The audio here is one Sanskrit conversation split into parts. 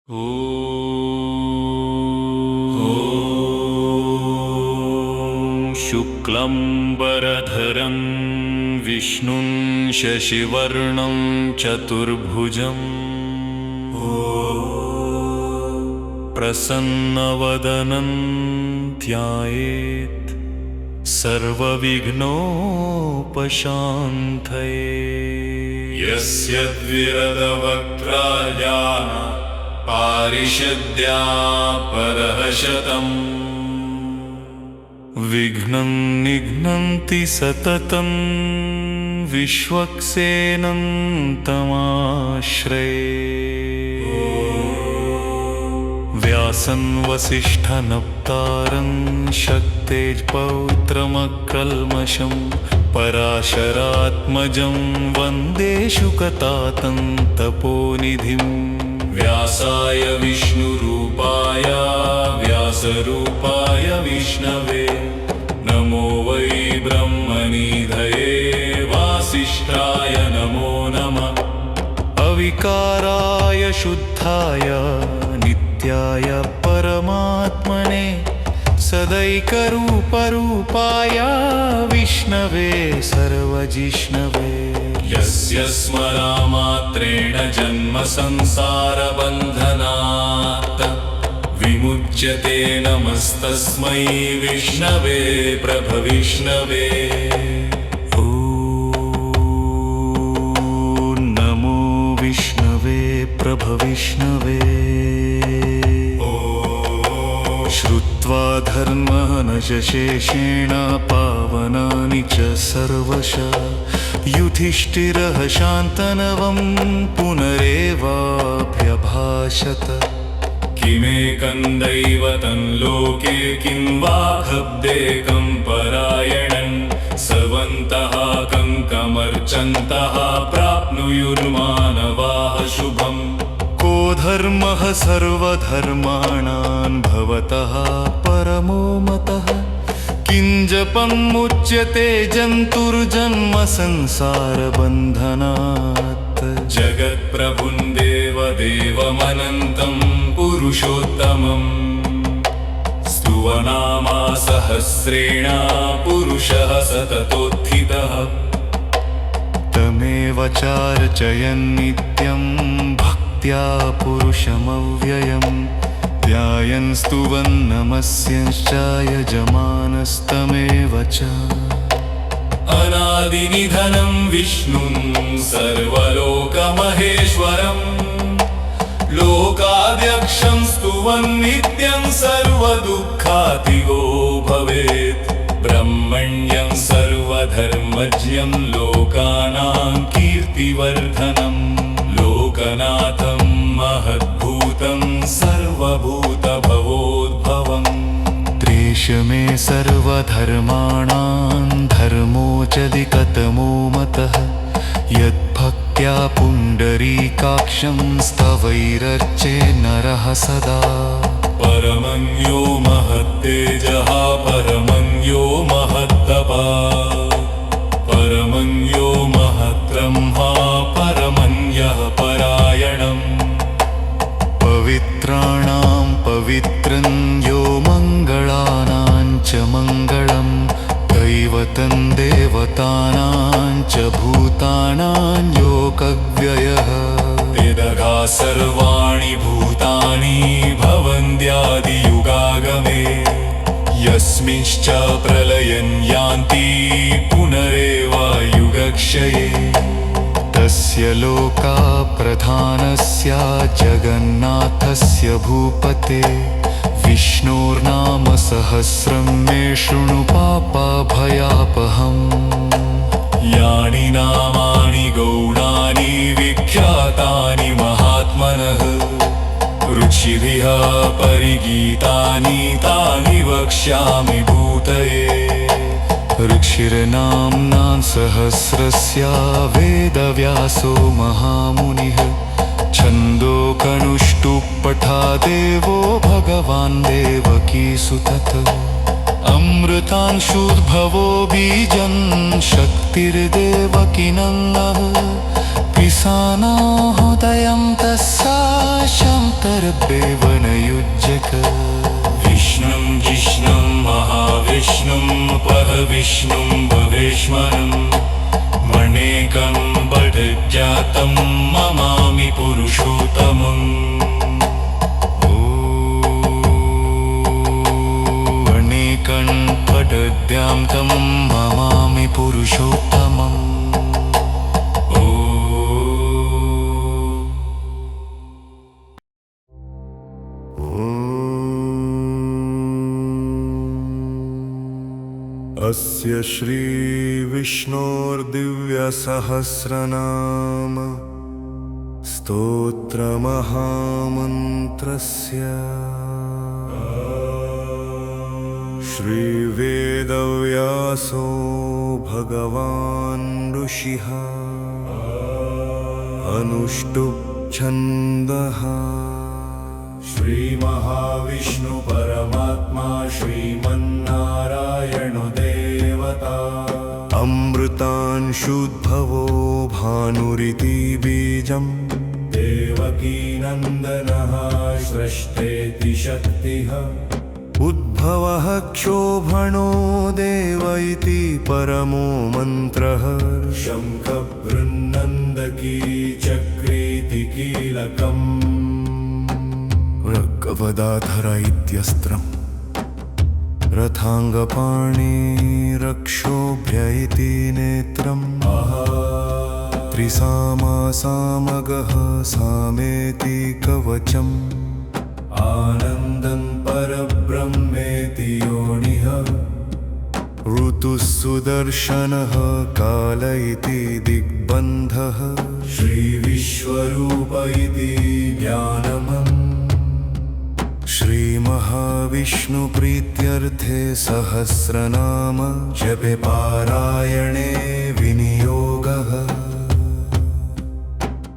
ॐ शुक्लम्बरधरं विष्णुं शशिवर्णं चतुर्भुजं प्रसन्नवदनं ध्यायेत् सर्वविघ्नोपशान्तये। यस्य द्विरदवक्त्रायाः पारिषद्या परहशतम् विघ्नं निघ्नन्ति सततं विश्वक्सेनं तमाश्रये। व्यासं वसिष्ठनप्तारं शक्तेः पराशरात्मजं वन्दे शुकतातं तपोनिधिं। व्यासाय विष्णुरूपाय व्यासरूपाय विष्णवे नमो वै ब्रह्मनिधये वासिष्ठाय नमो नमः। अविकाराय शुद्धाय नित्याय परमात्मने सदैकरूपरूपाय विष्णवे सर्वजिष्णवे। यस्य स्मरामात्रेण जन्म संसारबन्धनात् विमुच्यते नमस्तस्मै विष्णवे प्रभविष्णवे। ॐ नमो विष्णवे प्रभविष्णवे। श्रुत्वा धर्मनशेषेण पावनानि च सर्वशः युधिष्ठिरः शान्तनवं पुनरेवाभ्यभाषत। किमेकं दैवतं लोके किं वा खब्देकं परायणं सर्वन्तः कङ्कमर्चन्तः प्राप्नुयुर्मानवाः शुभम्। को धर्मः सर्वधर्माणां भवतः परमो मतः किंजपं मुच्यते जन्तुर्जन्म संसारबन्धनात्। जगत्प्रभुं देवदेवमनन्तं पुरुषोत्तमं स्तुवनामा सहस्रेण पुरुषः सततोत्थितः। तमेव चार्चयन् नित्यं भक्त्या पुरुषमव्ययम् ध्यायन् स्तुवन् नमस्यश्च यजमानस्तमेव च। अनादिनिधनं विष्णुं सर्वलोकमहेश्वरं लोकाध्यक्षं स्तुवन् नित्यं सर्वदुःखातिगो भवेत्। ब्रह्मण्यं सर्वधर्मज्ञं लोकानां कीर्तिवर्धनं लोकनाथं महद्भूतं सर्वभूतभवोद्भवम्। त्रेषमे सर्वधर्माणां धर्मोऽचधिकतमो मतः यद्भक्त्या पुण्डरीकाक्षं स्तवैरर्चे नरः सदा। परमं यो महत्तेजः परमं यो महत्तपः परमं यो महद्ब्रह्मा परमं यः परायणम्। पवित्राणां पवित्रं यो मङ्गलानां च मङ्गलं दैवतं देवतानां च भूतानां योगव्ययः। वेदगा सर्वाणि भूतानि भवन्त्यादियुगागमे यस्मिंश्च प्रलयं यान्ति पुनरेवायुगक्षये। तस्य लोका प्रधानस्य जगन्नाथस्य भूपते विष्णोर्नाम सहस्रं मे शृणु पापभयापहम्। यानि नामानि गौणानि विख्यातानि महात्मनः ऋषिभिः परिगीतानि तानि वक्ष्यामि भूतये। ऋषिर्नाम्नां सहस्रस्य वेदव्यासो महामुनिः छन्दोकनुष्टुप् पठादेवो भगवान् देवकीसुतः। अमृतांशुद्भवो बीजं शक्तिर्देवकिनन्दः पिसानो हृदयं तस्या शं शरब्देव न युज्यक विष्णुं जिष्णुं महाविष्णुं परविष्णुं भवेश्वरं मणेकं बडजातं ममामि पुरुषोत्तमम् अनेकण्ठपटद्यां तं ममामि पुरुषोत्तमम् अस्य श्रीविष्णोर्दिव्यसहस्रनाम स्तोत्रमहामन्त्रस्य श्रीवेदव्यासो भगवान् ऋषिः अनुष्टुप् छन्दः श्रीमहाविष्णु परमात्मा श्रीमन्नारायणो देवता अमृतांशुद्भवो भानुरिति बीजम् देवकीनन्दनः सृष्टेति शक्तिः उद्भवः क्षोभणो देव इति परमो मन्त्रः शङ्खबृन्नन्दकी चक्रीति कीलकम् गवदाधर इत्यस्त्रम् रथाङ्गपाणिरक्षोभ्य इति नेत्रम् त्रिसामासामगः सामेति कवचम् आनन्दं परब्रह्मेति योनिः ऋतुः सुदर्शनः काल इति दिग्बन्धः श्रीविश्वरूप इति ज्ञानमम् श्रीमहाविष्णुप्रीत्यर्थे सहस्रनाम जपे पारायणे विनियोगः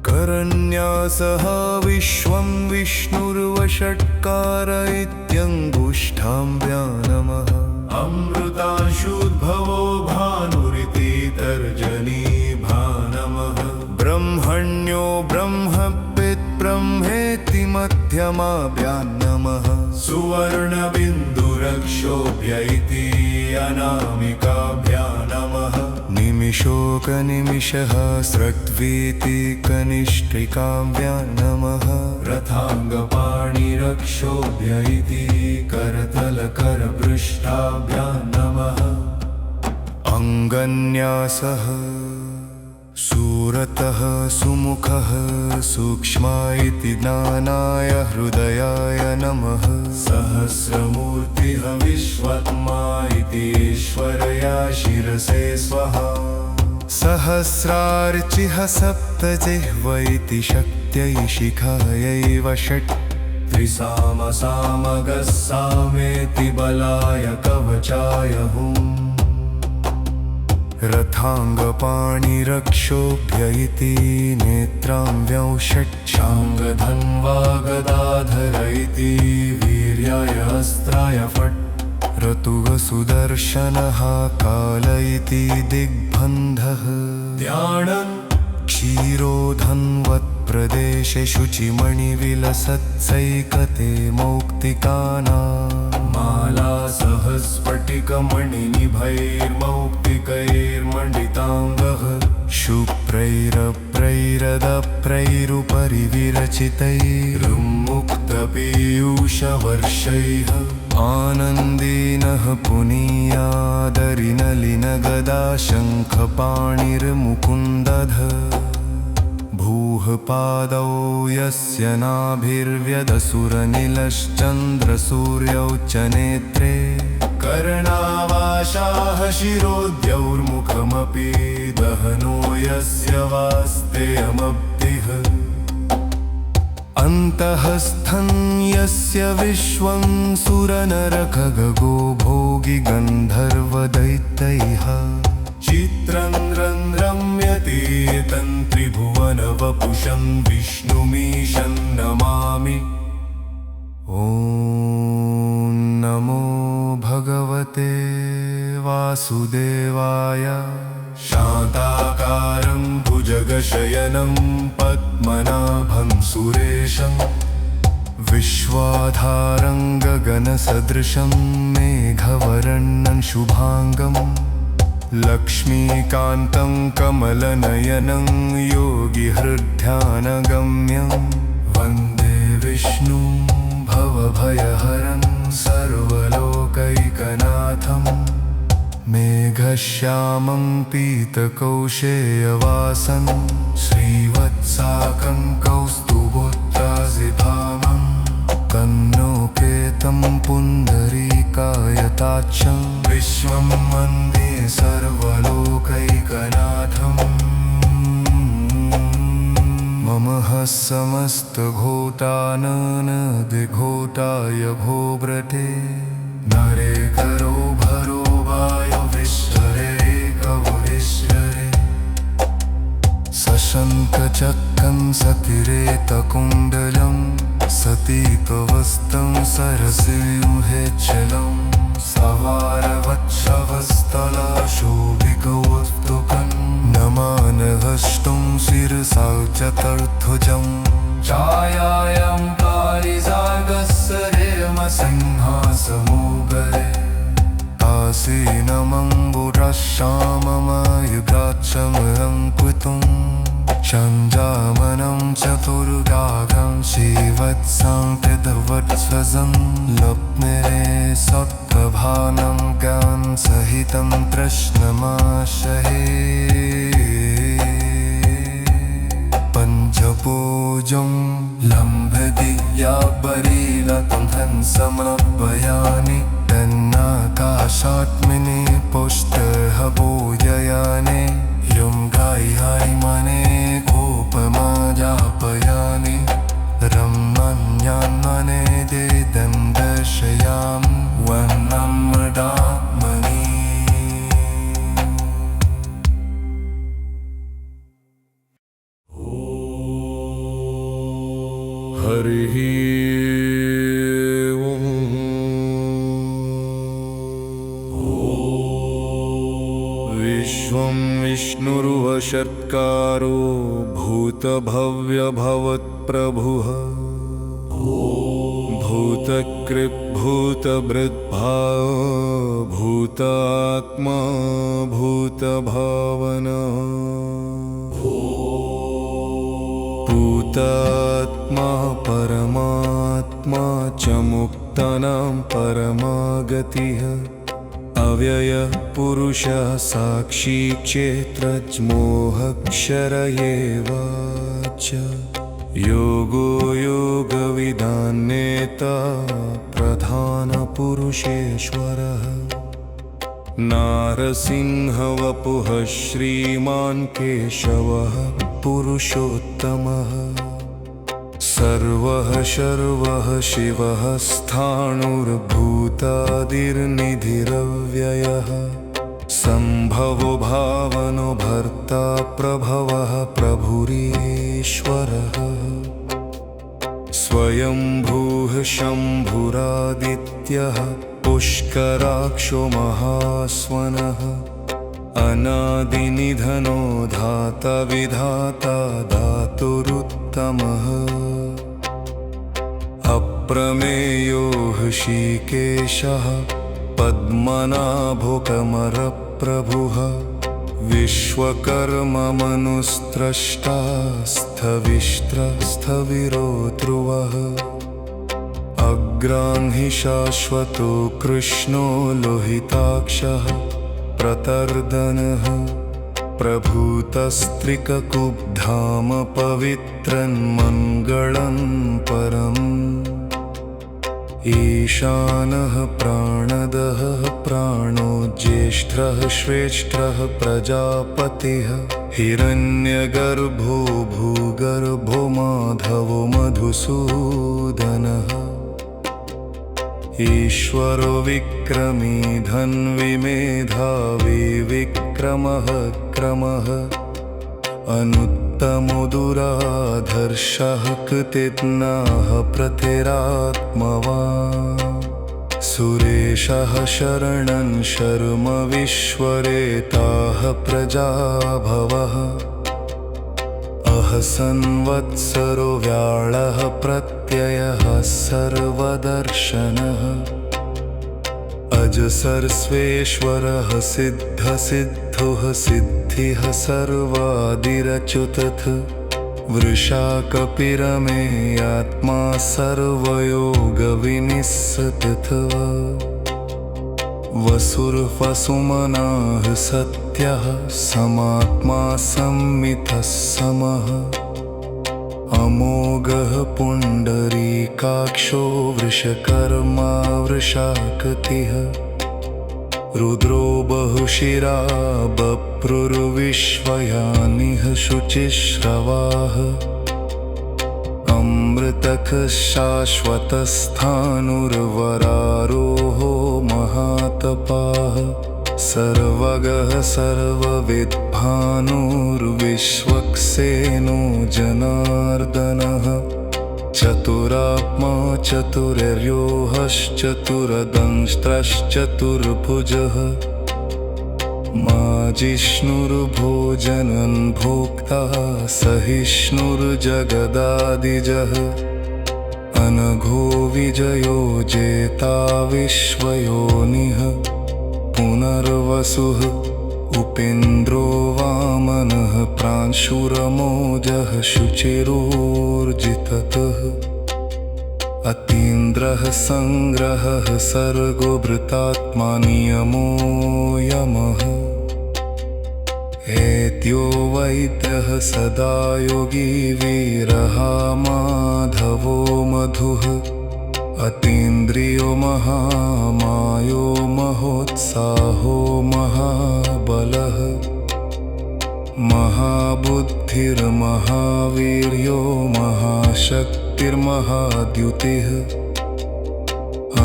करन्यासः विश्वं विष्णुर्वषट्कार इत्यङ्गुष्ठां व्यानमः अमृतांशुद्भवो भानुरिति तर्जनी भानमः ब्रह्मण्यो ब्रह्मपित् मध्यमाभ्यान्नमः सुवर्णबिन्दुरक्षोभ्य इति अनामिकाभ्यां नमः निमिषोकनिमिषः स्रग्वीति कनिष्ठिकाभ्यां नमः रथाङ्गपाणिरक्षोभ्य इति करतलकरपृष्ठाभ्यां नमः अङ्गन्यासः सूरतः सुमुखः सूक्ष्म इति ज्ञानाय हृदयाय नमः सहस्रमूर्तिः विश्वत्मा इति ईश्वरया शिरसे स्वाहा सहस्रार्चिः सप्तजिह्व इति शक्त्यै शिखायै षट् त्रिसामसामगः सामेति बलाय कवचाय हुम् रथाङ्गपाणिरक्षोभ्य इति नेत्रां षट् शाङ्गधन्वा गदाधर इति वीर्याय अस्त्राय फट् ऋतुः सुदर्शनः काल इति दिग्बन्धः ध्यानम् क्षीरोधन्वत्प्रदेशे शुचिमणिविलसत्सैकते मौक्तिकानां माला सहस्फटिकमणिनिभैर्मौक्तिकैर्मण्डिताङ्गः शुभ्रैरप्रैरदप्रैरुपरि विरचितैरुन्मुक्तपीयूषवर्षैः आनन्दीनः पुनीयादरिनलिनगदा शङ्खपाणिर्मुकुन्दध भूः पादौ यस्य नाभिर्व्यदसुरनिलश्चन्द्रसूर्यौ च नेत्रे कर्णावाशाः शिरोद्यौर्मुखमपि दहनो यस्य वास्तेयमब्धिः अन्तःस्थं यस्य विश्वं सुरनरखगो भोगि गन्धर्वदैत्यैः चित्रं यतीतं त्रिभुवनवपुषं विष्णुमीशं नमामि ॐ नमो भगवते वासुदेवाय साधारं गगनसदृशं मेघवर्णं शुभांगं लक्ष्मीकान्तं कमलनयनं योगिहृद्ध्यानगम्यं वन्दे विष्णुं भवभयहरं सर्वलोकैकनाथं मेघश्यामं पीतकौशेयवासं श्रीवत्साकं कौस्तुभोत्ताजिभामं कन्नोपेतं पुण्डरीकायताक्षं विश्वं वन्दे सर्वलोकैकनाथम् मम समस्तघोटाननदिघोटाय भोव्रते नरे करो भरो वायो विश्वरे कवुरीश्वरे सशङ्खचक्रं सतिरेतकुण्डलं सतीकवस्तं सरसिंहेच्छलं सवारवत्सवस्तलाशोभिकवस्तुकं नमानहष्टं शिरसा चतुर्भुजं छायायां पारिजातस्य रेमसिंहासनोपरि आसीनमङ्गुरश्याममयुगाक्षमलङ्कृतं चन्द्रामणं चतुर्भागं श्रीवत्साङ्कृतवत्सजं लप्निरे सप्तभानं ज्ञानसहितं तृष्णमाशहे पञ्चभुजं लम्बदिव्यापरीलतं हंसमभयानि तन्नाकाशात्मिने पुष्टहभोजयाने यं गायमने गोपमाजापयानि रमण्यान्मने देदं दर्शयामि वन्नमदात्मनि हरिः विश्वं विष्णुर्वषट्कारो भूतभव्यभवत्प्रभुः भूतकृद्भूतभृद्भाव भूतात्मा भूतभावना भूतात्मा परमात्मा च मुक्तानां परमागतिः अव्ययः पुरुषः साक्षी क्षेत्रज्ञोऽक्षर एव च योगो योगविदान्नेता प्रधानपुरुषेश्वरः नारसिंहवपुः श्रीमान् केशवः पुरुषोत्तमः सर्वः शर्वः शिवः स्थाणुर्भूतादिर्निधिरव्ययः सम्भवो भावनो भर्ता प्रभवः प्रभुरीश्वरः स्वयंभूः शम्भुरादित्यः पुष्कराक्षो महास्वनः अनादिनिधनो धाता विधाता धातुरुत्तमः अप्रमेयो ऋषिकेशः पद्मनाभो कमरप्रभुः विश्वकर्ममनुस्त्रष्टा स्थविरो ध्रुवः अग्राह्नि शाश्वतो कृष्णो लोहिताक्षः प्रतर्दनः प्रभूतस्त्रिककुब्धाम पवित्रं मङ्गलं परम् ईशानः प्राणदः प्राणो ज्येष्ठः श्रेष्ठः प्रजापतिः हिरण्यगर्भो भूगर्भो माधवो मधुसूदनः ईश्वरो विक्रमी धन्वी मेधावी विक्रमः क्रमः अनुत्तमो दुराधर्षः कृतिज्ञाः प्रतिरात्मवान् सुरेशः शरणं शर्म विश्वरेताः प्रजाभवः संवत्सरो व्याळः प्रत्ययः सर्वदर्शनः अजसर्स्वेश्वरः सिद्धसिद्धुः सिद्धिः सर्वादिरच्युतः वृषाकपिरमेयात्मा सर्वयोगविनिस्सतः वसुर्वसुमनाः सत्यः समात्मा संमितः समः अमोघः पुण्डरीकाक्षो वृषकर्मा वृषाकृतिः रुद्रो बहुशिरा बभ्रुर्विश्वयानिः शुचिश्रवाः अमृतः शाश्वतस्थाणुर्वरारोहो महातपाः सर्वगः सर्वविद्भानुर्विश्वक्सेनो जनार्दनः चतुरात्मा चतुर्योश्चतुरदंष्ट्रश्चतुर्भुजः माजिष्णुर्भोजनं भोक्ता सहिष्णुर्जगदादिजः अनघो विजयो जेता विश्वयोनिः पुनर्वसुः उपेन्द्रो वामनः प्रांशुरमोजः शुचिरोर्जिततः अतीन्द्रः संग्रहः सर्गो भृतात्मा नियमो यमः एत्यो वैद्यः सदा योगी वीरः माधवो मधुः अतीन्द्रियो महामायो महोत्साहो महाबलः महाबुद्धिर्महावीर्यो महाशक्तिर्महाद्युतिः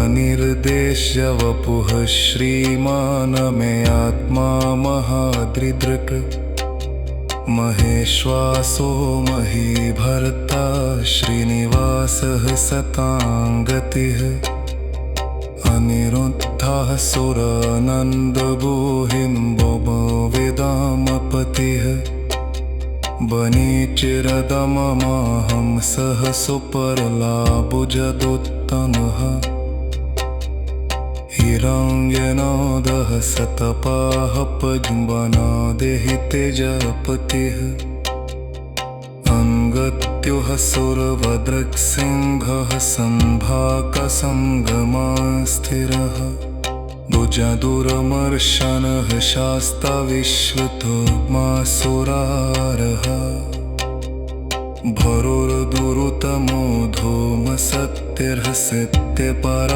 अनिर्देश्य वपुः श्रीमानमे आत्मा महादृदृक् महेश्वासो महीभर्ता श्रीनिवासः सताङ्गतिः अनिरुद्धः सुरानन्दगोहिम्बोमवेदामपतिः बनीचिरदममाहं सह सुपरलाभुजदुत्तमः हिरण्यनादः सतपाः पद्मनादेहि तेजपतिः अङ्गत्युः सुरवदृक्सिंहः सम्भाकसङ्गमास्थिरः भुजदुरमर्शनः शास्ताविश्वतमासुरारः भरुर्दुरुतमो धूमसत्यर्ह सत्यपरात्मनः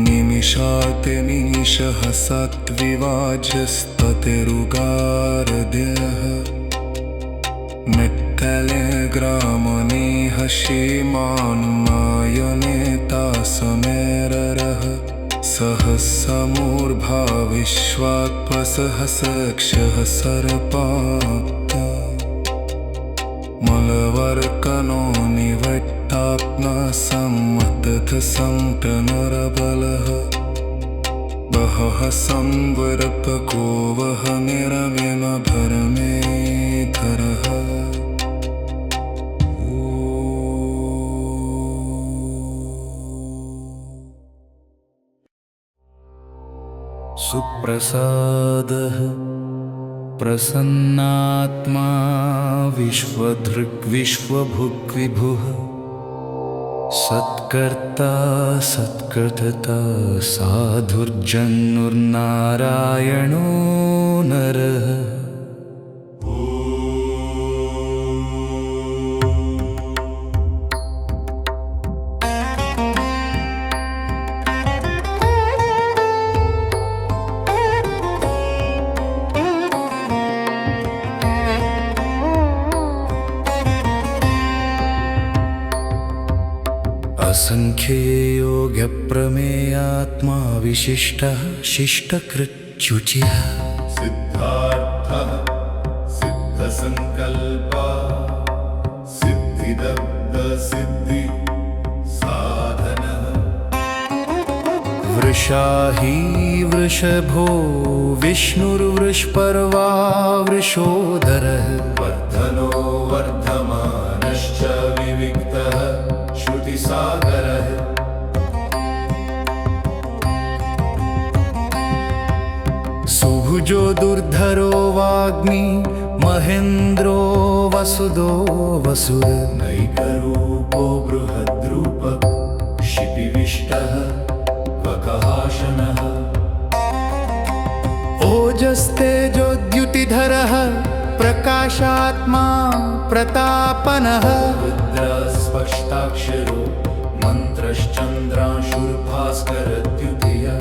निमिषातिनिमिषः सत्विवाजस्ततिरुगारद्यः मित्तले ग्रामनेह श्रीमान्मायनेता समेररः सहस्रमूर्धा विश्वात्मसहस्रक्षः सर्पाक्ता मलवर्कनो निवट्टात्मा सम्मतथ संटनरबलः बहः संवरपको वह निरविमभरमेधरः सुप्रसादः प्रसन्नात्मा विश्वभुग्विभुः सत्कर्ता सत्कृतता साधुर्जन्नुर्नारायणो नरः असंख्ययोग्यप्रमेयात्मा विशिष्टः शिष्टकृच्युचिः सिद्धार्थः सिद्धसंकल्पः सिद्धिदग्धसिद्धि साधनः वृषाही वृषभो विष्णुर्वृषपर्वा वृषोदरः वर्धनो वर्धमानश्च विविक्तः श्रुतिसागरः सुभुजो दुर्धरो वाग्मी महेन्द्रो वसुदो वसुर नैकरूपो बृहद्रूप शिपिविष्टः वकहाशनः ओजस्तेजोद्युतिधरः प्रकाशात्मा प्रतापनः रुद्रस्पष्टाक्षरो मन्त्रश्चन्द्रांशुर्भास्करद्युतिया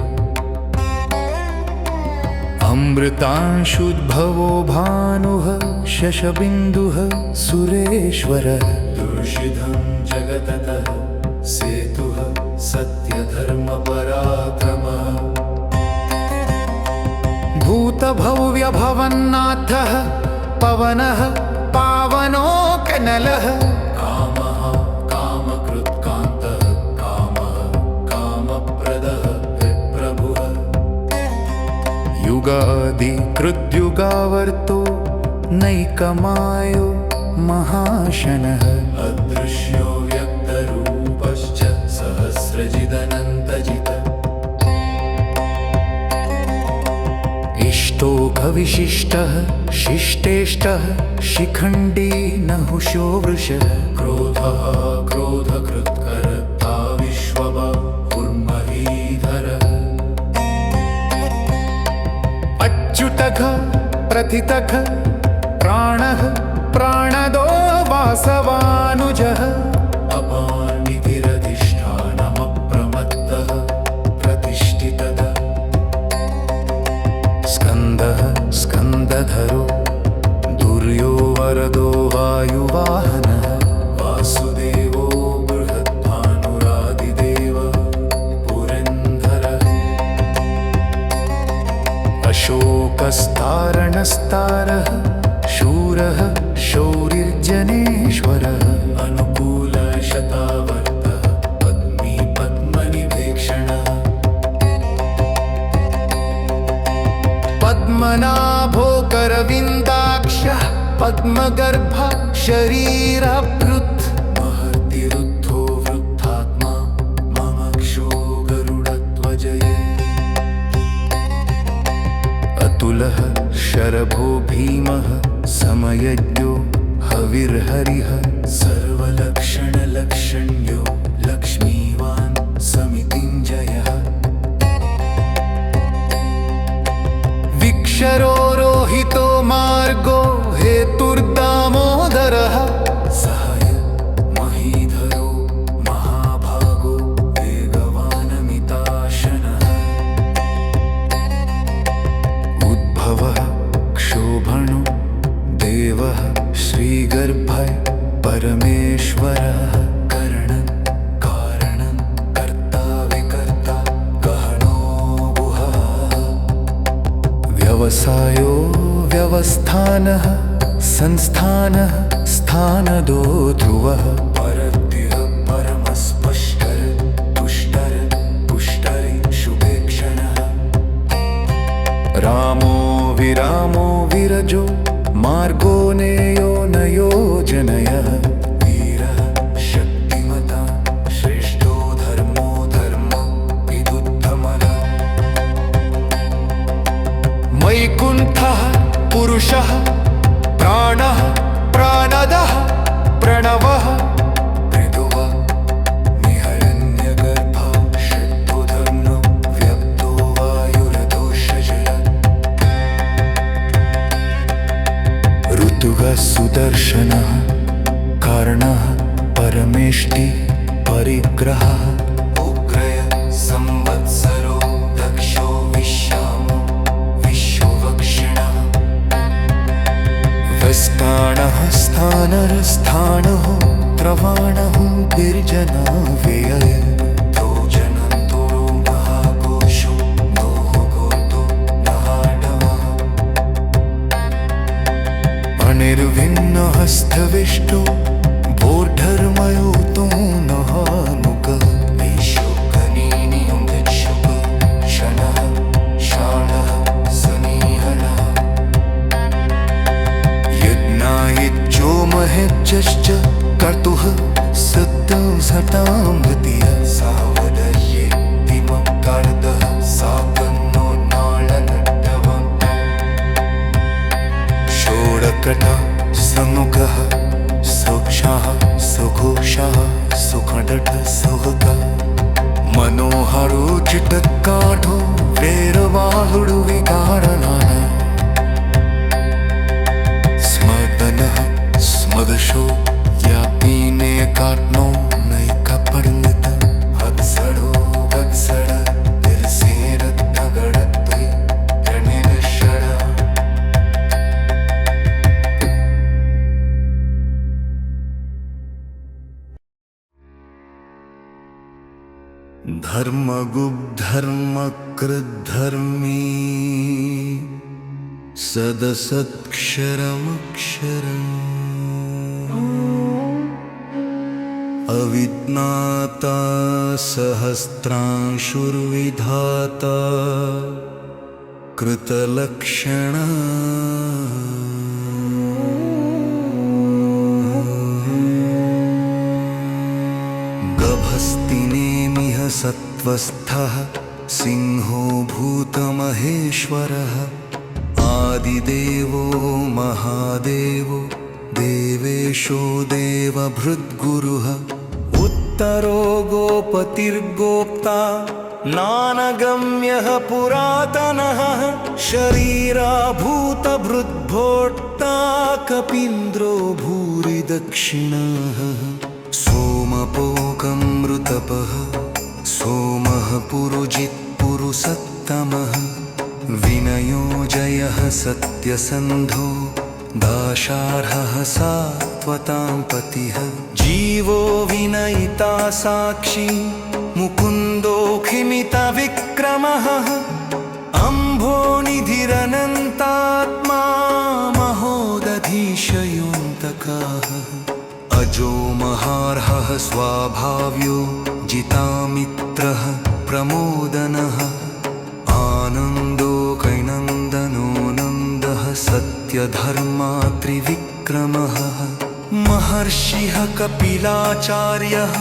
अमृतांशुद्भवो भानुः शशबिन्दुः सुरेश्वरः दुर्षिधं जगततः सेतुः सत्यधर्मपराक्रमः भूतभव्यभवन्नाथः पवनः पावनो कनलः कामः कामकृत्कान्तः कामः कामप्रदः विप्रभुः युगादिकृद्युगावर्तो नैकमायो महाशनः अदृश्यो व्यक्तरूपश्च सहस्रजिदनन्तजित इष्टोघविशिष्टः शिष्टेष्टः शिखण्डी नहुषो वृषः क्रोधः क्रोधकृत्कर्ता विश्वबाहुर्महीधरः अच्युतघ प्रथितघ प्राणः प्राणदो वासवानुजः अपानिधिरधिष्ठानमप्रमत्तः प्रतिष्ठितः स्कन्दः स्कन्दधरो दुर्यो वरदो वायुवाहनः वासुदेवो बृहद्भानुरादिदेवः पुरन्दरः अशोकस्तारणस्तारः शूरः शौरिर्जनेश्वरः अनुकूलशतावर्तः पद्मी पद्मनिवेक्षणः पद्मनाभो करविन्दाक्षः पद्मगर्भः शरीरभृत् महर्तिरुद्धो वृद्धात्मा ममक्षो गरुडध्वजये अतुलः शरभो भीमः समयज्ञो हविर्हरिः सर्वलक्षणलक्षण्यो लक्ष्मीवान् समितिञ्जयः विक्षरो रोहितो मार्गो हेतुर्दामोदरः सहाय महीधरो महाभागो वेगवानमिताशनः उद्भवः क्षोभणो देवः श्रीगर्भः परमेश्वरः करणं कारणं कर्ता विकर्ता गहनो गुहः व्यवसायो व्यवस्थानः संस्थानः स्थानदो ध्रुवः परद्युः परमस्पष्टर तुष्टर पुष्टरि शुभेक्षणः रामो विरामो विरजो मार्गो नेयो नयो जनयः वीरः शक्तिमता श्रेष्ठो धर्मो विदुद्धमनः वैकुण्ठः पुरुषः प्राणः प्राणदः प्रणवः मृदुवः निहरण्यगर्भः षट्बुधर्नो व्यक्तो वायुरदोषजः ऋतुः सुदर्शनः कर्णः परमेष्टि परिग्रहः उग्रय संवत्सरो दक्षो विश्यामो विश्ववक्षिणः स्थाणः स्थानरस्थाणः प्रवाणः गिर्जना व्यय भोजनन्तो महाकोशो दोः गोतो नहाडवः अनिर्भिन्नहस्तविष्टो बोर्धर्मयो तो नः नुकः विशोकनीनियुं भिक्षुक सावनामृतिय सावदयेत्तिमकर्दः साकन्नो नाळनटवम् षोडकटा समुखः सुक्षः सुघोषः सुखडठ सुहक मनोहरोचितकाढो वेरवाहुडु विकारणः स्मदनः स्मदशो व्यापीने काट्नो नैकपरिणत हत्सडो वत्सड तिरसेरत्तगडत्वे प्रणिरषड धर्मगुब्धर्मकृद्धर्मी सदसत्क्षरमक्षरम् अविज्ञाता सहस्रांशुर्विधाता कृतलक्षणा गभस्तिनेमिह सत्त्वस्थः सिंहो भूतमहेश्वरः आदिदेवो महादेवो देवेशो देवभृद्गुरुः उत्तरो गोपतिर्गोप्ता नानगम्यः पुरातनः शरीराभूतभृद्भोक्ता कपीन्द्रो भूरि दक्षिणः सोमपोकमृतपः सोमः पुरुजित्पुरुषत्तमः विनयो जयः सत्यसन्धो दाशार्हः सात्वतां पतिः जीवो विनयिता साक्षी मुकुन्दोऽखिमितविक्रमः अम्भोनिधिरनन्तात्मा महोदधीशयोऽन्तकाः अजो महार्हः स्वाभाव्यो जितामित्रः प्रमोदनः आनन्दो कैनन्दनो नन्दः सत्यधर्मा त्रिविक्रमः महर्षिः कपिलाचार्यः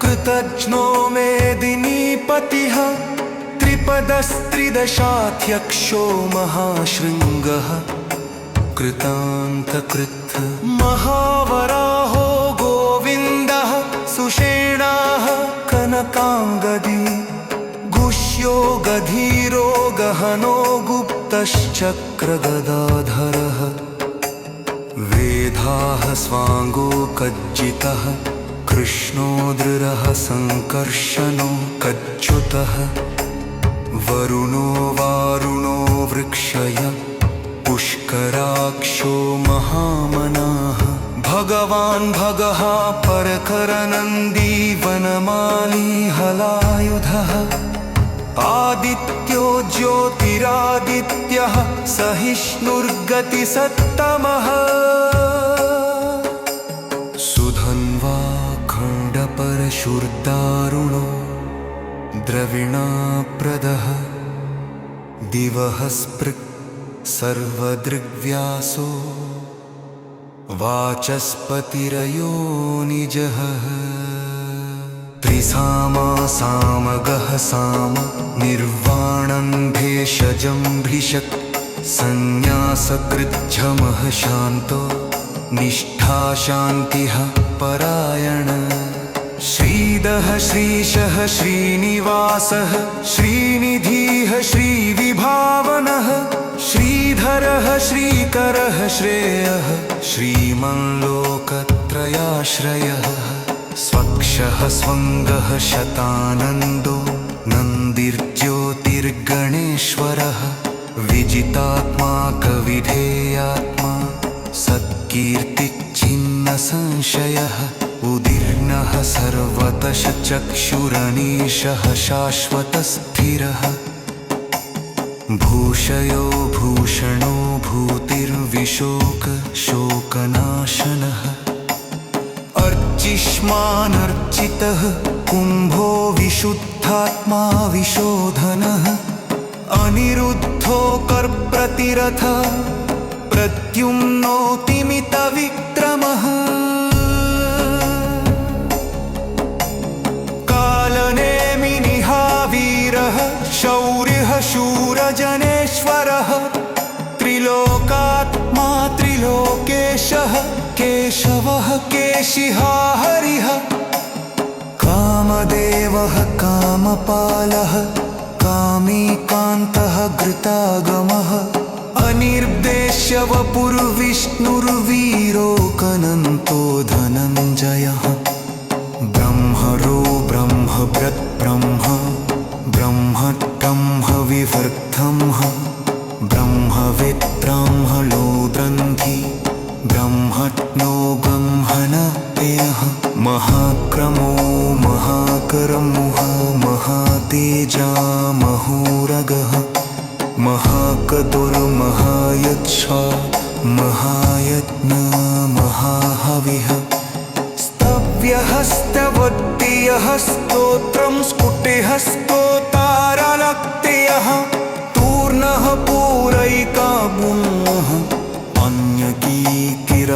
कृतज्ञो मेदिनीपतिः त्रिपदस्त्रिदशाध्यक्षो महाशृङ्गः कृतान्तकृत् महावराहो गोविन्दः सुषेणाः कनकाङ्गदी गुह्यो गधीरो गहनो गुप्तश्चक्रगदाधरः वेदाः स्वाङ्गो कज्जितः कृष्णो दृढः सङ्कर्षणो कच्युतः वरुणो वारुणो वृक्षय पुष्कराक्षो महामनाः भगवान् भगः परकरनन्दी वनमाली हलायुधः आदित्यो ज्योतिरादित्यः सहिष्णुर्गतिसत्तमः सुधन्वा खण्डपरशुर्दारुणो द्रविणाप्रदः दिवः स्पृक् सर्वदृग्व्यासो वाचस्पतिरयो निजः त्रिसामा सामगः साम निर्वाणं भेषजं भृशक् संन्यासकृच्छमः शान्तो निष्ठा शान्तिः परायण श्रीदः श्रीशः श्रीनिवासः श्रीनिधिः श्रीविभावनः श्रीधरः श्रीकरः श्रेयः श्रीमल्लोकत्रयाश्रयः स्वक्षः स्वङ्गः शतानन्दो नन्दिर्ज्योतिर्गणेश्वरः विजितात्मा कविधेयात्मा सत्कीर्तिच्छिन्नसंशयः उदीर्णः सर्वतः चक्षुरनीशः शाश्वतस्थिरः भूषयो भूषणो भूतिर्विशोक शोकनाशनः अर्चिष्मानर्चितः कुम्भो विशुद्धात्मा विशोधनः अनिरुद्धो कर्प्रतिरथ प्रद्युम्नोऽतिमितविक्रमः केशवः केशिः हरिः कामदेवः कामपालः कामीकान्तः घृतागमः अनिर्देश्य वपुर्विष्णुर्वीरोऽकनन्तो धनञ्जयः ब्रह्मरो ब्रह्मभृत् ब्रह्म ब्रह्मट्ब्रह्म विवर्धंः ब्रह्मविद् ब्राह्मणो ग्रन्थि ब्रह्मज्ञो गंहनपेयः महाक्रमो महाकर्मुः महातेजा महोरगः महाकदुर्महायच्छा महायज्ञ महाहविः स्तव्यः स्तवद्यः स्तोत्रं स्फुटिः स्तोतारलक्त्यः तूर्णः पूरैकाबुः अन्यकीकिरलानयः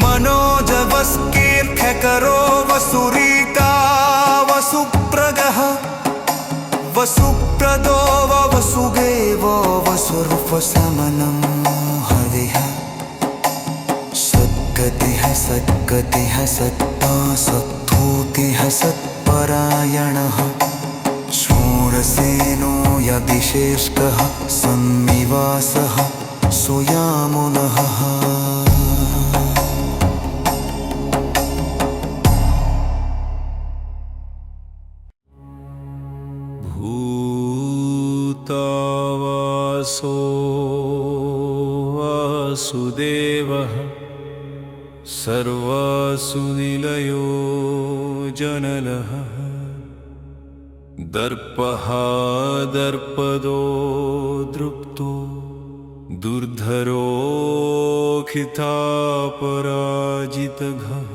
मनोजवस्कीर्घकरो वसुरीका वसुप्रगः वसुप्रदो वसुगेव वसुर्वसमनं हविः सद्गतिः सद्गतिः सत्ता सद्धूतिः सत्परायणः शूरसेनो यदिशेषकः सन्निवासः सुयामुनः भूतावासो वासुदेवः सर्वासुनिलयो जननः दर्पः दर्पदो दृप्तो दुर्धरोऽखितापराजितघः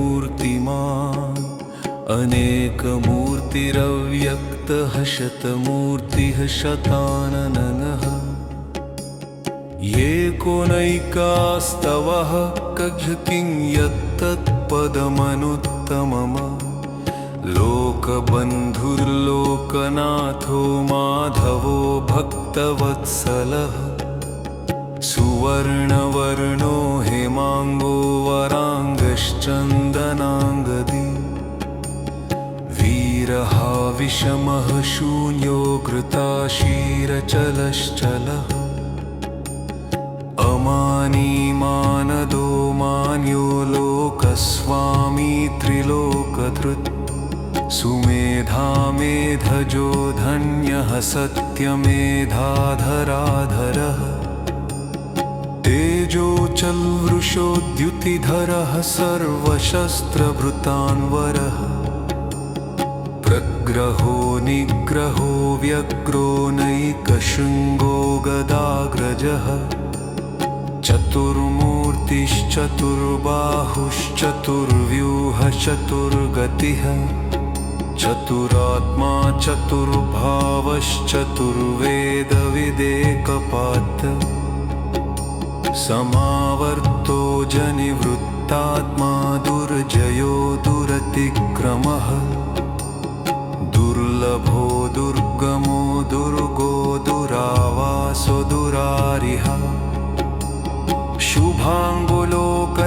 विश्वमूर्तिर्महामूर्तिर्दीप्तमूर्तिरमूर्तिमान् अनेकमूर्तिरव्यक्तः शतमूर्तिः शताननः एकोनैकास्तवः किं यत्तत्पदमनुत्तमम् लोकबन्धुर्लोकनाथो माधवो भक्तवत्सलः सुवर्णवर्णो हेमाङ्गो वराङ्गश्चन्दनाङ्गदी वीरः विषमः शून्यो घृताशीरचलश्चलः अमानी मानदो मान्यो लोकस्वामी त्रिलोकधृत् सुमेधा मेधजो धन्यः सत्यमेधाधराधरः तेजोचल्वृषोद्युतिधरः सर्वशस्त्रभृतान्वरः प्रग्रहो निग्रहो व्यग्रो नैकशृङ्गो गदाग्रजः चतुर्मूर्तिश्चतुर्बाहुश्चतुर्व्यूहश्चतुर्गतिः चतुरात्मा चतुर्भावश्चतुर्वेदविदेकपात् समावर्तो जनिवृत्तात्मा दुर्जयो दुरतिक्रमः दुर्लभो दुर्गमो दुर्गो दुरावासो दुरारिः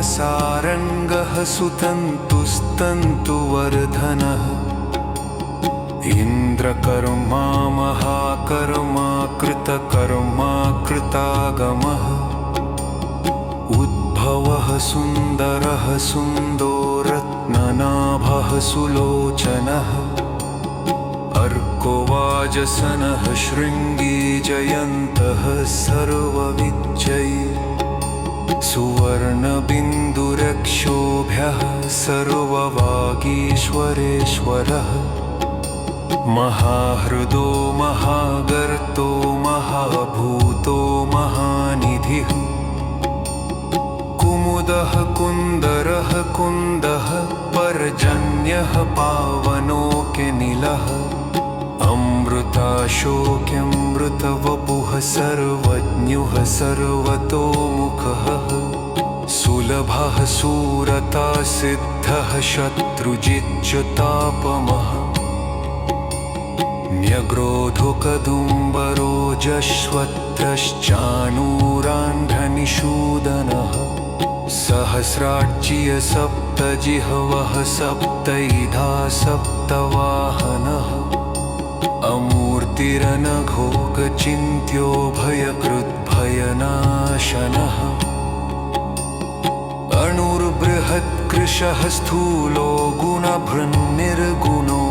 शुभाङ्गुलोकसारङ्गः सुतन्तुस्तन्तुवर्धनः इन्द्रकर्मा महाकर्मा कृतकर्मा कृतागमः उद्भवः सुन्दरः सुन्दोरत्ननाभः सुलोचनः अर्को वाजसनः शृङ्गी जयन्तः सर्वविजयी सुवर्णबिन्दुरक्षोभ्यः सर्ववागीश्वरेश्वरः महाहृदो महागर्तो महाभूतो महानिधिः कुमुदः कुन्दरः कुन्दः पर्जन्यः पावनोऽकिनिलः अमृता शोक्यमृतवपुः सर्वज्ञः सर्वतोमुखः सुलभः सूरता सिद्धः शत्रुजिच्युतापमः न्यग्रोधुकदुम्बरो जश्वत्रश्चाणूरान्ध्रनिषूदनः सहस्रार्च्य सप्तजिह्वः सप्तैधा सप्तवाहनः अमूर्तिरनघोगचिन्त्यो भयकृद्भयनाशनः अणुर्बृहत्कृशः स्थूलो गुणभृन्निर्गुणो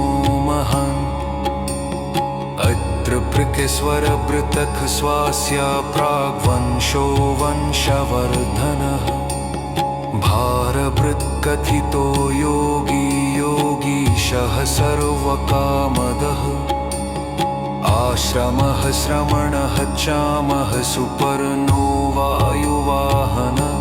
महान् अत्रपृक्स्वरभृतक् स्वास्या प्राग्वंशो वंशवर्धनः भारभृत्कथितो योगी योगीशः सर्वकामदः आश्रमः श्रमणः चामः सुपर्णो वायुवाहनः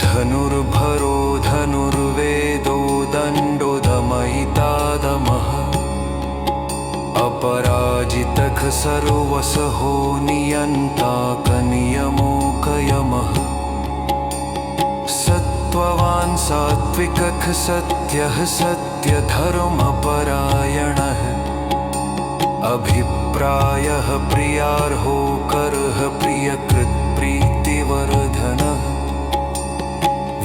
धनुर्भरो धनुर्वेदो दण्डो दमयितादमः अपराजितः सर्वसहो नियन्ताकनियमोकयमः सत्त्ववान् सात्विकः सत्यः सत्यधर्मपरायणः अभिप्रायः प्रियार्हो करः प्रियकृत्प्रीतिवर्धनः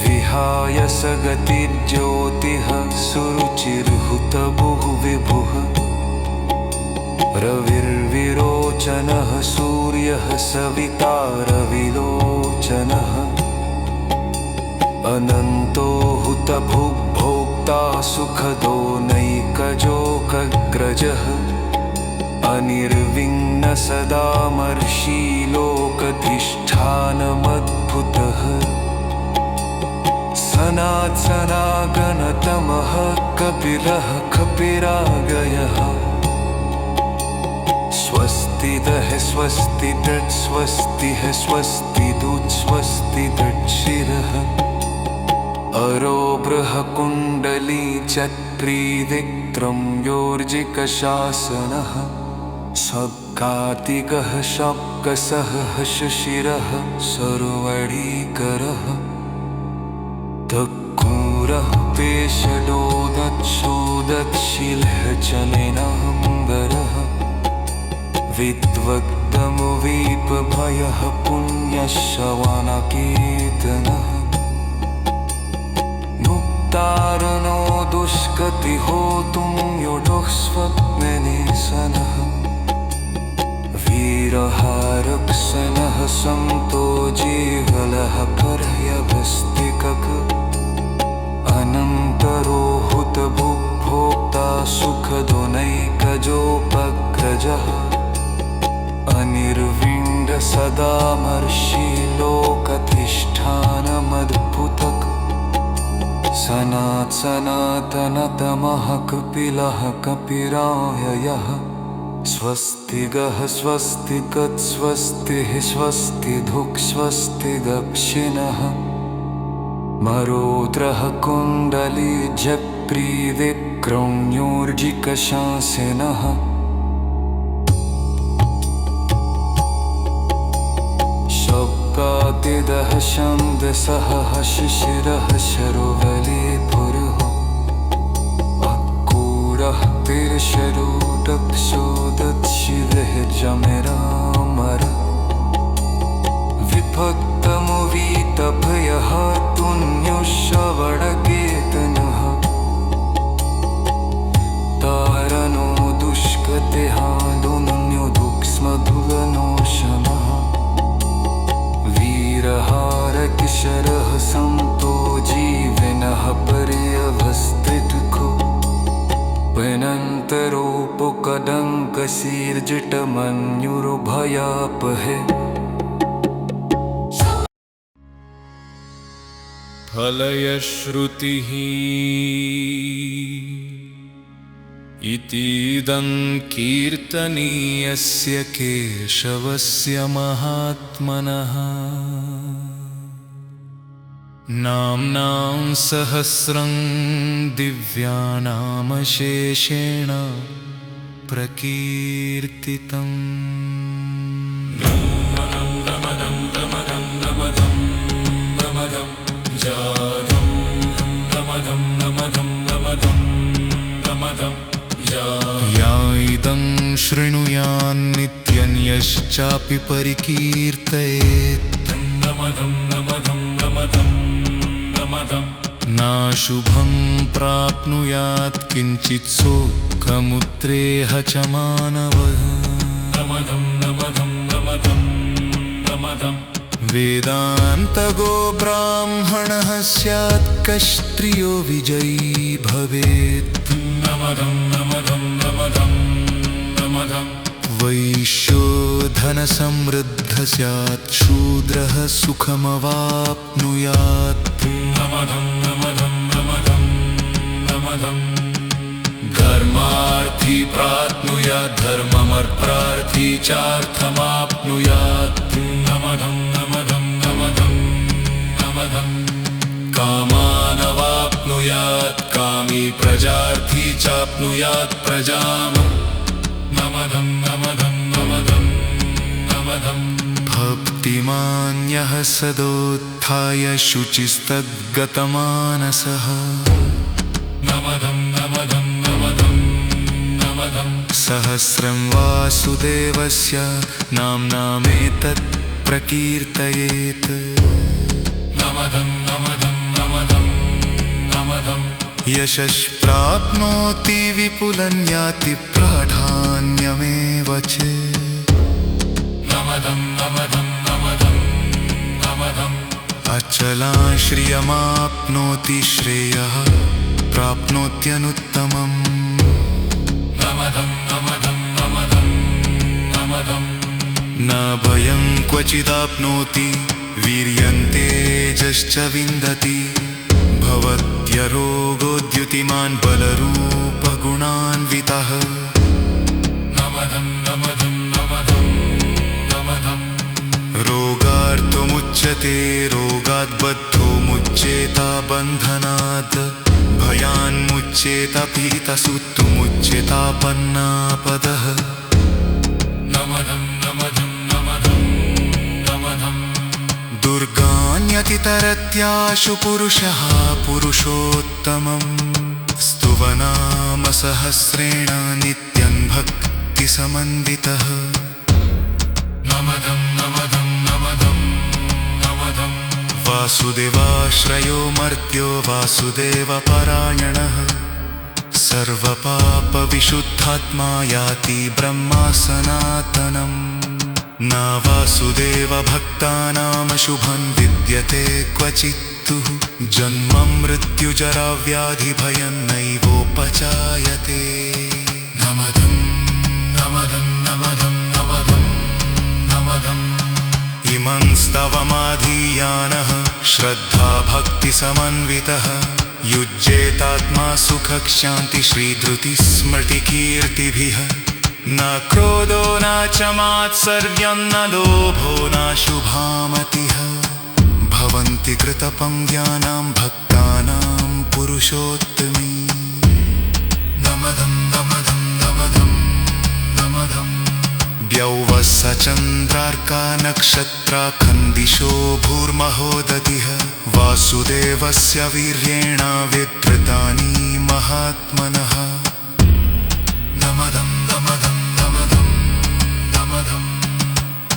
विहाय सगतिज्योतिः सुरुचिर्हुतभुः विभुः रविर्विरोचनः सूर्यः सविता रविलोचनः अनन्तो हुतभुग्भोक्ता सुखदो नैकजोकग्रजः अनिर्विण्ण सदामर्षि लोकधिष्ठानमद्भुतः सनात्सनागणतमः कपिलः कपिरागयः स्वस्ति दः स्वस्ति तत् स्वस्ति है स्वस्ति दूत स्वस्ति तच्छिरः अरो बृहकुण्डली चक्रीदिक्त्रं योर्जिकशासनः सब्कातिकः शब्कसः शिशिरः सर्वणीकरः तक्कूरः पेशडो दत्सोदत्शिलः चलिनाम्बरः विद्वक्तमुवीपभयः पुण्यश्रवणकीर्तनः नुक्तारणो दुष्गतिहोतुं युडुः स्वप्ननिशनः वीरहारक्षणः संतो जीवलः पर्यभस्तिकः अनन्तरो हुतभुग्भोक्ता सुखदो नैकजोपग्रजः अनिर्विण्ड सदामर्षि लोकधिष्ठानमद्भुतः सनातनतमः कपिलः कपिराययः स्वस्ति गः स्वस्ति गत् स्वस्तिः स्वस्ति धुक् स्वस्ति दक्षिणः मरोद्रः कुण्डली जप्रीविक्रम्योर्जिकशासिनः शब्दातिदः छन्दसः शिशिरः शरोवलीपुरः अक्कूरः तिर्शरोटक्षोदच्छिदः जमिरामरः विभक्तमुवीतभयः तुन्युश्रवणकीर्तनः तारणो दुष्गतिहादुन्युदुक्स्मधुलनोशनः वीरहारकिशरः संतो जीविनः पर्यवस्थितको पनन्तरोपकदङ्कशीर्जितमन्युर्भयापहे फलयश्रुतिः इतीदं कीर्तनीयस्य केशवस्य महात्मनः नाम्नां सहस्रं दिव्यानामशेषेण प्रकीर्तितम्। या इदं शृणुयान्नित्यं यश्चापि परिकीर्तयेत् नाशुभं प्राप्नुयात् किञ्चित् सुखमुत्रेह च मानवः। वेदान्तगो ब्राह्मणः स्यात् कस्त्रियो विजयी भवेत्। वैश्यो धनसमृद्धः स्यात् शूद्रः सुखमवाप्नुयात्। धर्मार्थी प्राप्नुयात् धर्ममप्रार्थी चार्थमाप्नुयात्। कामानवाप्नुयात् कामी प्रजार्थी चाप्नुयात् प्रजाम्। भक्तिमान्यः सदोत्थाय शुचिस्तद्गतमानसः। सहस्रं वासुदेवस्य नाम्नामेतत् प्रकीर्तयेत्। यशस्प्राप्नोति विपुलं याति प्राधान्यमेव च। अचलां श्रियमाप्नोति श्रेयः प्राप्नोत्यनुत्तमम्। न भयं क्वचिदाप्नोति वीर्यं तेजश्च विन्दति। भवत्यरोगोद्युतिमान् बलरूपगुणान्वितः। रोगार्तमुच्यते रोगाद्बद्धो मुच्येता बन्धनात्। भयान्मुच्येत पीतसुत्तुमुच्येतापन्नापदः। दुर्गान्यतितरत्याशु पुरुषः पुरुषोत्तमम्। स्तुवनामसहस्रेण नित्यं भक्तिसमन्वितः। वासुदेवाश्रयो मर्त्यो वासुदेवपरायणः। सर्वपापविशुद्धात्मा याति ब्रह्मा सनातनम्। न वासुदेवभक्तानां शुभं विद्यते क्वचित्तु। जन्म मृत्युजराव्याधिभयं नैवोपचायते। इमं स्तवमाधीयानः श्रद्धा भक्तिसमन्वितः। युज्येतात्मा सुखक्षान्तिश्रीधृतिस्मृतिकीर्तिभिः। न क्रोधो न च मात्सर्यं न लोभो न शुभामतिः। भवन्ति कृतपङ्क्त्यानां भक्तानां पुरुषोत्तमी। द्यौवः चन्द्रार्का नक्षत्रा खन्दिशो भूर्महोदधिः। वासुदेवस्य वीर्येण विधृतानि महात्मनः।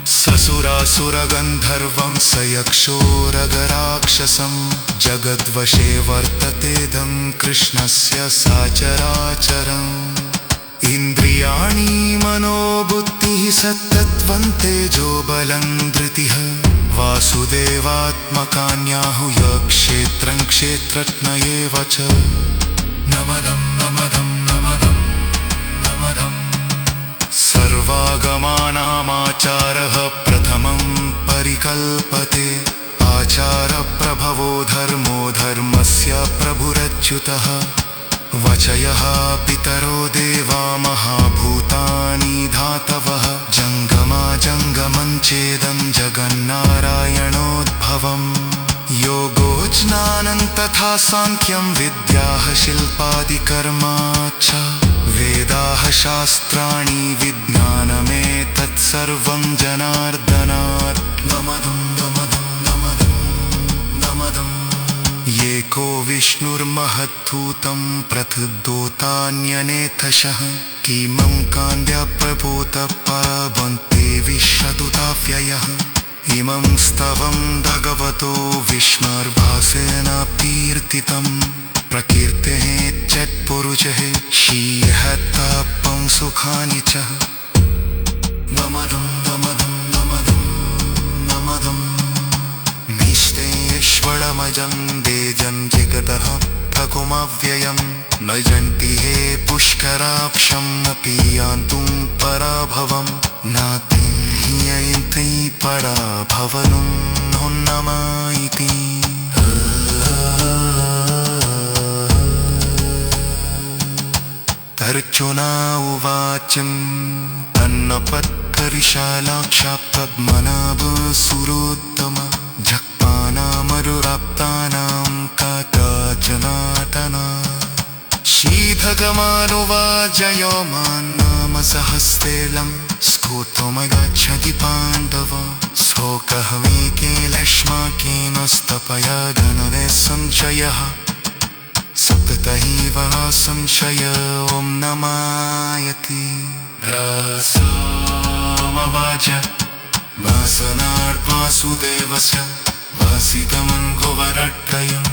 ससुरासुरगन्धर्वं सयक्षोरगराक्षसं। जगद्वशे वर्ततेदं कृष्णस्य साचराचरम्। इन्द्रियाणि मनोबुद्धिः सत्तत्त्वं तेजो बलं धृतिः। वासुदेवात्मकान्याहुः क्षेत्रं क्षेत्रज्ञ एव च। सर्वागमानामाचारः प्रथमं परिकल्पते। आचारप्रभवो धर्मो धर्मस्य प्रभुरच्युतः। वचयः पितरो देवा महाभूतानि धातवः। जङ्गमा जङ्गमं चेदं जगन्नारायणोद्भवम्। योगो ज्ञानं तथा साङ्ख्यं विद्याः शिल्पादिकर्मा च। वेदाः शास्त्राणि विज्ञानमेतत्सर्वं जनार्दनात् नमदं नमदं नमदं नमदं एको विष्णुर्महद्भूतं प्रथितोतान्यनेथशः किमं कान्द्यप्रभूत पावन्ते विश्वदुताव्ययः इमं स्तवं भगवतो विष्णुर्भासेन कीर्तितं प्रकीर्तेः चत्पुरुषः शीहतापं सुखानि च नमदं नमदं नमदं नमदं निष्ठेश्वरमजं देजं जगतः प्रकुमव्ययं न जन्ति हे पुष्कराक्षं न पीयान्तुं पराभवं नाति ह्ययन्ति पराभवनं नमः अर्जुना उवाच तन्नपत्करिशालाक्षापद्मनाभसुरोत्तम झक्पानामरुराप्तानां काकाचनातना श्रीभगवानुवाचयो मान्नाम सहस्तेलं स्फूर्तुमगच्छति पाण्डव शोकहमेके लक्ष्माकेनस्तपया धनवे संशयः सप्ततैव संशय ॐ नमायति रासोमवाच वासनार्वासुदेवस्य वासितमन्गुवरट्टयम्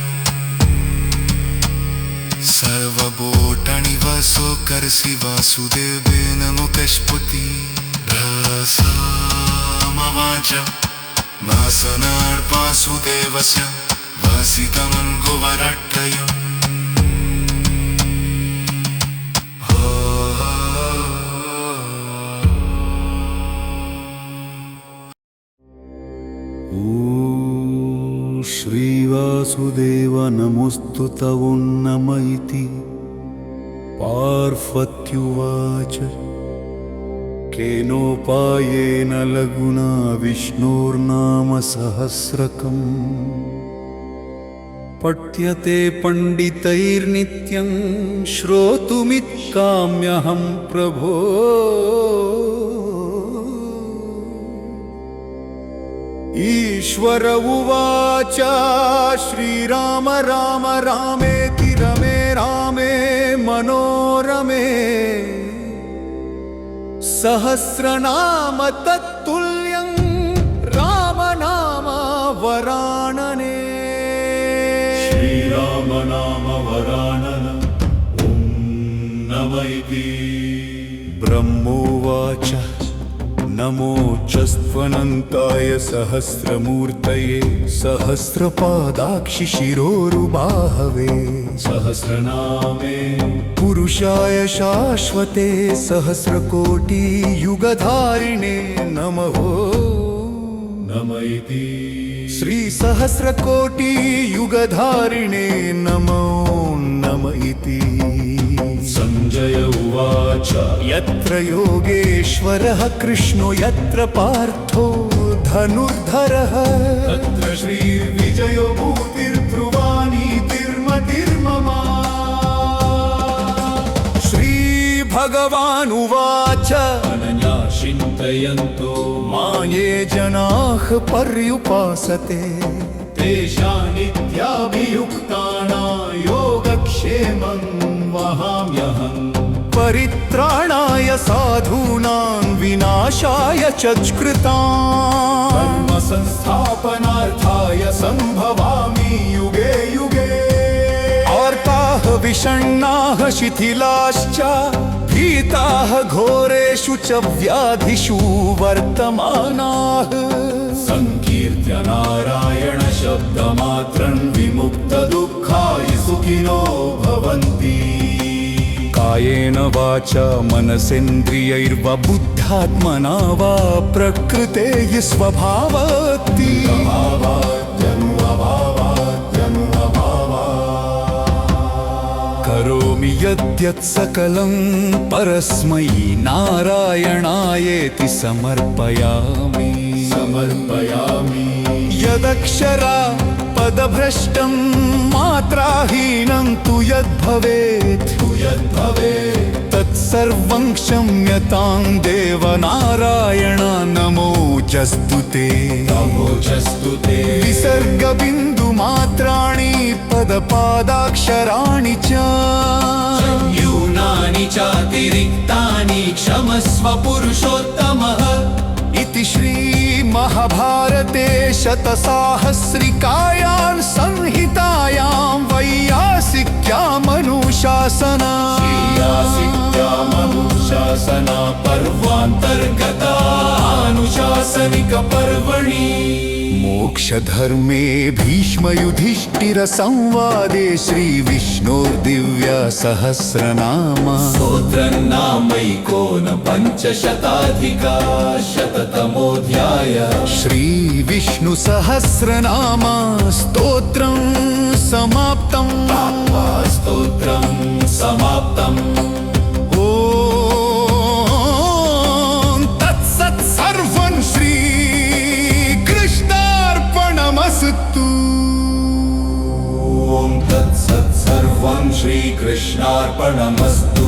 सर्वभूतानि वसोकर्षि वासुदेवेन मुखस्फुति रासोमवाच वासनार्वासुदेवस्य वासितमन्गुवरट्टयम् श्रीवासुदेव नमोऽस्तु तवो नम इति पार्वत्युवाच केनोपायेन लघुना विष्णोर्नाम सहस्रकम् पठ्यते पण्डितैर्नित्यं श्रोतुमित्काम्यहं प्रभो ईश्वर उवाच श्रीराम राम रामेति रमे रामे मनोरमे सहस्रनाम तत्तुल्यं रामनाम वरानने श्रीराम नाम वरानन ॐ नम इति ब्रह्मोवाच नमो चस्त्वनन्ताय सहस्रमूर्तये सहस्रपादाक्षि शिरोरुबाहवे सहस्रनामे पुरुषाय शाश्वते सहस्रकोटि युगधारिणे नमः नम इति श्री सहस्रकोटि युगधारिणे नमो नम इति संजय उवाच यत्र योगेश्वरः कृष्णो यत्र पार्थो धनुर्धरः तत्र श्रीर्विजयो भूतिर्ध्रुवानीतिर्मतिर्मम श्रीभगवानुवाच अनन्या चिन्तयन्तो मां ये जनाः पर्युपासते तेषानित्याभियुक्तानां योगक्षेमं वहाम्यहम् परित्राणाय साधूनां विनाशाय च कृतां धर्म संस्थापनार्थाय संभवामि युगे युगे आर्ताः विषण्णाः शिथिलाश्च भीताः घोरेषु च व्याधिषु वर्तमानाः संकीर्त्य नारायण शब्दमात्रं विमुक्तदुःखाय सुखिनो भवन्ति कायेन वाचा मनसेन्द्रियैर्वा बुद्ध्यात्मना वा प्रकृते स्वभावति करोमि यद्यत् सकलं परस्मै नारायणायेति समर्पयामि यदक्षरा पदभ्रष्टं मात्राहीनं तु यद्भवेत् तत्स सर्वं क्षम्यतां देवनारायण नमोऽस्तु ते नमोऽस्तु ते विसर्गबिन्दुमात्राणि पदपादाक्षराणि च न्यूनानि चातिरिक्तानि क्षमस्व पुरुषोत्तमः इति श्रीमहाभारते शतसाहस्रिकायां संहितायां वैयासिक्यामनुशासना मनुशासना पर्वान्तर्गता अनुशासनिकपर्वणि मोक्षधर्मे भीष्मयुधिष्ठिरसंवादे श्रीविष्णोर्दिव्यसहस्रनाम स्तोत्रनामैकोनपञ्चशताधिकशततमोऽध्याय श्रीविष्णुसहस्रनाम स्तोत्रं समाप्तम् स्तोत्रं समाप्तम् ॐ तत्सत् सर्वं श्रीकृष्णार्पणमस्तु ॐ तत्सत् सर्वं श्रीकृष्णार्पणमस्तु।